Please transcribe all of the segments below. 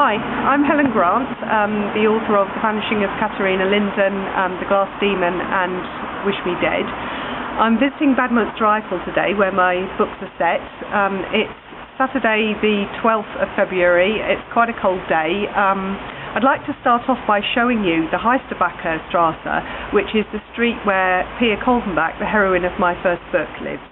Hi, I'm Helen Grant, the author of Vanishing of Katharina, Linden, The Glass Demon and Wish Me Dead. I'm visiting Bad Münstereifel today where my books are set. It's Saturday the 12th of February. It's quite a cold day. I'd like to start off by showing you the Straße, which is the street where Pia Kolbenbach, the heroine of my first book, lives.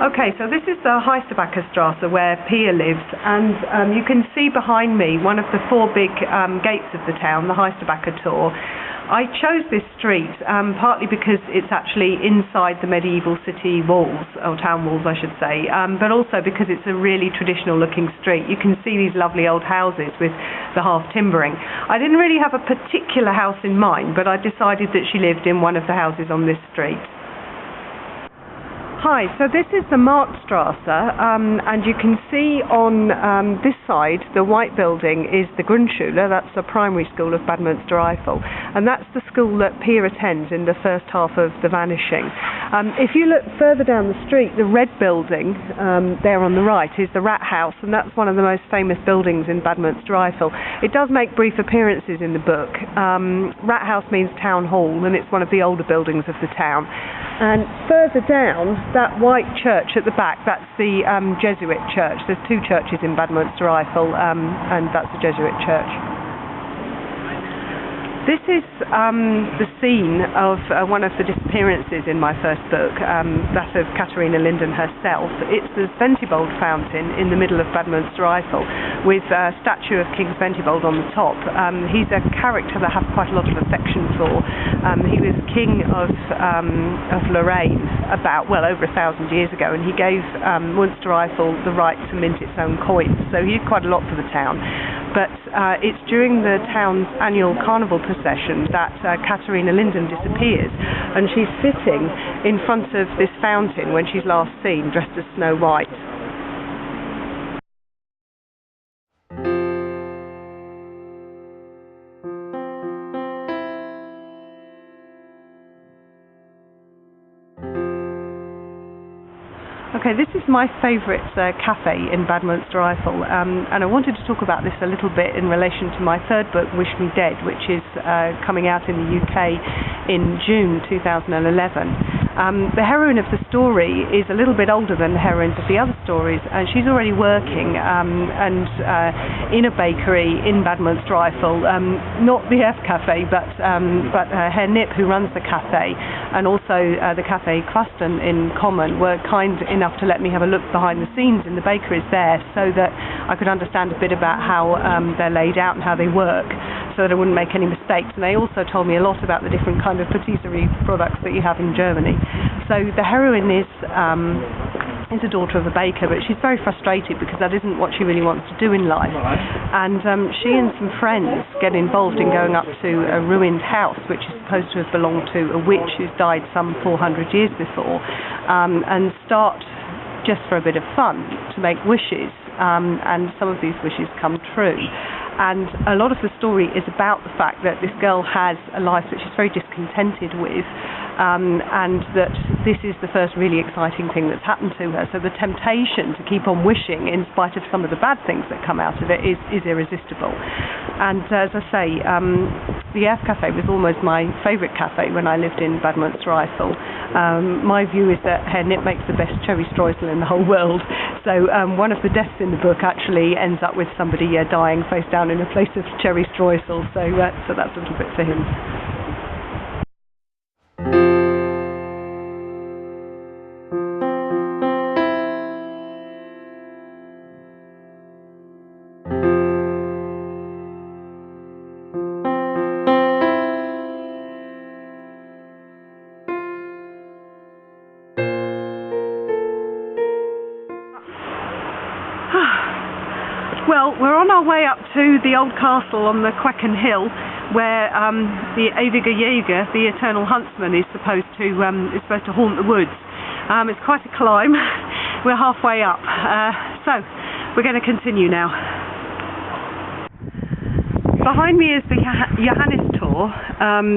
Okay, so this is the Straße where Pia lives, and you can see behind me one of the four big gates of the town, the Tor. I chose this street partly because it's actually inside the medieval city walls, or town walls I should say, but also because it's a really traditional looking street. You can see these lovely old houses with the half timbering. I didn't really have a particular house in mind, but I decided that she lived in one of the houses on this street. Hi, so this is the Marktstraße, and you can see on this side, the white building is the Grundschule, that's the primary school of Bad Münstereifel, and that's the school that Pia attends in the first half of The Vanishing. If you look further down the street, the red building there on the right is the Rathaus, and that's one of the most famous buildings in Bad Münstereifel. It does make brief appearances in the book. Rathaus means town hall, and it's one of the older buildings of the town. And further down, that white church at the back, that's the Jesuit church. There's two churches in Bad Münstereifel, and that's the Jesuit church. This is the scene of one of the disappearances in my first book, that of Katharina Linden herself. It's the Sventibold fountain in the middle of Bad Münstereifel with a statue of King Sventibold on the top. He's a character that I have quite a lot of affection for. He was king of Lorraine over 1,000 years ago, and he gave Münstereifel the right to mint its own coins, so he did quite a lot for the town. But it's during the town's annual carnival procession that Katharina Linden disappears, and she's sitting in front of this fountain when she's last seen, dressed as Snow White. Okay, this is my favourite cafe in Bad Münstereifel, and I wanted to talk about this a little bit in relation to my third book, Wish Me Dead, which is coming out in the UK in June 2011. The heroine of the story is a little bit older than the heroines of the other stories, and she's already working in a bakery in Bad Münstereifel, not the F Cafe, but Herr Nip, who runs the cafe, and also the Café Quasten in common, were kind enough to let me have a look behind the scenes in the bakeries there, so that I could understand a bit about how they're laid out and how they work, so that I wouldn't make any mistakes. And they also told me a lot about the different kind of patisserie products that you have in Germany. So the heroine is a daughter of a baker, but she's very frustrated because that isn't what she really wants to do in life. And she and some friends get involved in going up to a ruined house which is supposed to have belonged to a witch who's died some 400 years before, and start, just for a bit of fun, to make wishes, and some of these wishes come true. And a lot of the story is about the fact that this girl has a life that she's very discontented with, and that this is the first really exciting thing that's happened to her. So the temptation to keep on wishing, in spite of some of the bad things that come out of it, is irresistible. And as I say, the F Cafe was almost my favourite cafe when I lived in Bad Münstereifel. My view is that Herr Nip makes the best cherry streusel in the whole world. So one of the deaths in the book actually ends up with somebody dying face down in a place of cherry streusel. So that's a little bit for him. Well, we're on our way up to the old castle on the Quecken Hill, where the ewiger Jäger, the eternal huntsman, is supposed to haunt the woods. It's quite a climb. We're halfway up, so we're going to continue now. Behind me is the Johannistor.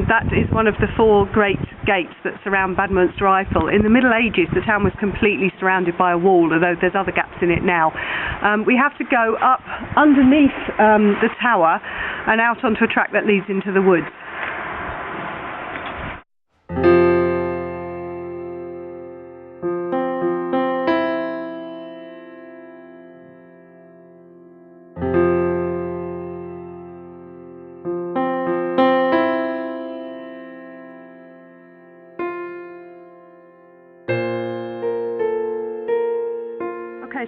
That is one of the 4 great gates that surround Bad Münstereifel. In the Middle Ages, the town was completely surrounded by a wall, although there's other gaps in it now. We have to go up underneath the tower and out onto a track that leads into the woods.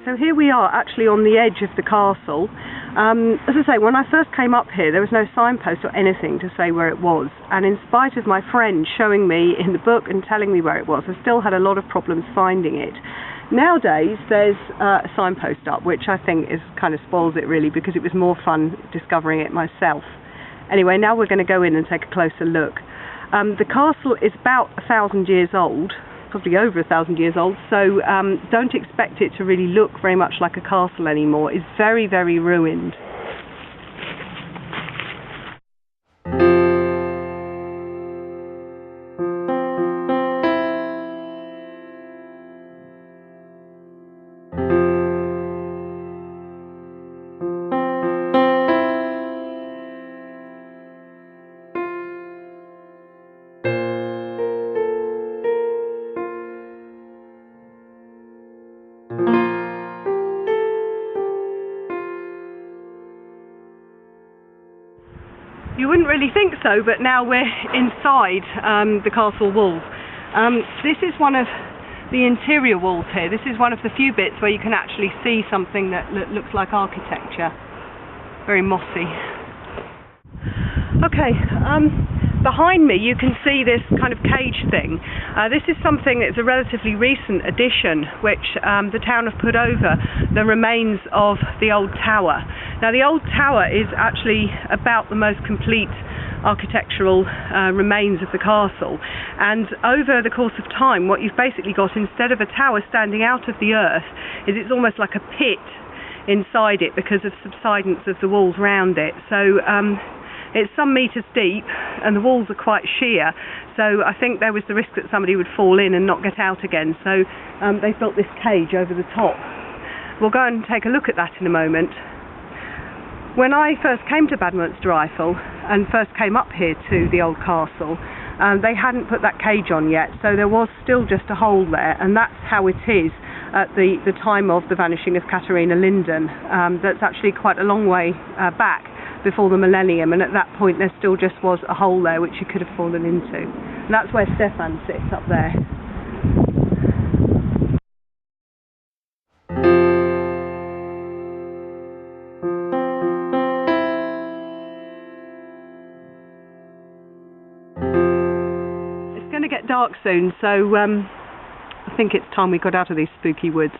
So here we are actually on the edge of the castle. As I say, when I first came up here there was no signpost or anything to say where it was, and in spite of my friend showing me in the book and telling me where it was, I still had a lot of problems finding it. Nowadays there's a signpost up, which I think kind of spoils it really, because it was more fun discovering it myself. Anyway, now we're going to go in and take a closer look. The castle is about 1,000 years old, probably over 1,000 years old, so don't expect it to really look very much like a castle anymore. It's very, very ruined. You wouldn't really think so, but now we're inside the castle walls. This is one of the interior walls here. This is one of the few bits where you can actually see something that looks like architecture. Very mossy. Okay, behind me you can see this kind of cage thing. This is something that's a relatively recent addition, which the town have put over the remains of the old tower. Now the old tower is actually about the most complete architectural remains of the castle, and over the course of time what you've basically got, instead of a tower standing out of the earth, is it's almost like a pit inside it because of subsidence of the walls round it. So it's some metres deep and the walls are quite sheer, so I think there was the risk that somebody would fall in and not get out again, so they built this cage over the top. We'll go and take a look at that in a moment. When I first came to Bad Münstereifel and first came up here to the old castle, they hadn't put that cage on yet, so there was still just a hole there, and that's how it is at the time of the vanishing of Katharina Linden. That's actually quite a long way back before the millennium, and at that point there still just was a hole there which you could have fallen into. And that's where Stefan sits up there. It's going to get dark soon, so I think it's time we got out of these spooky woods.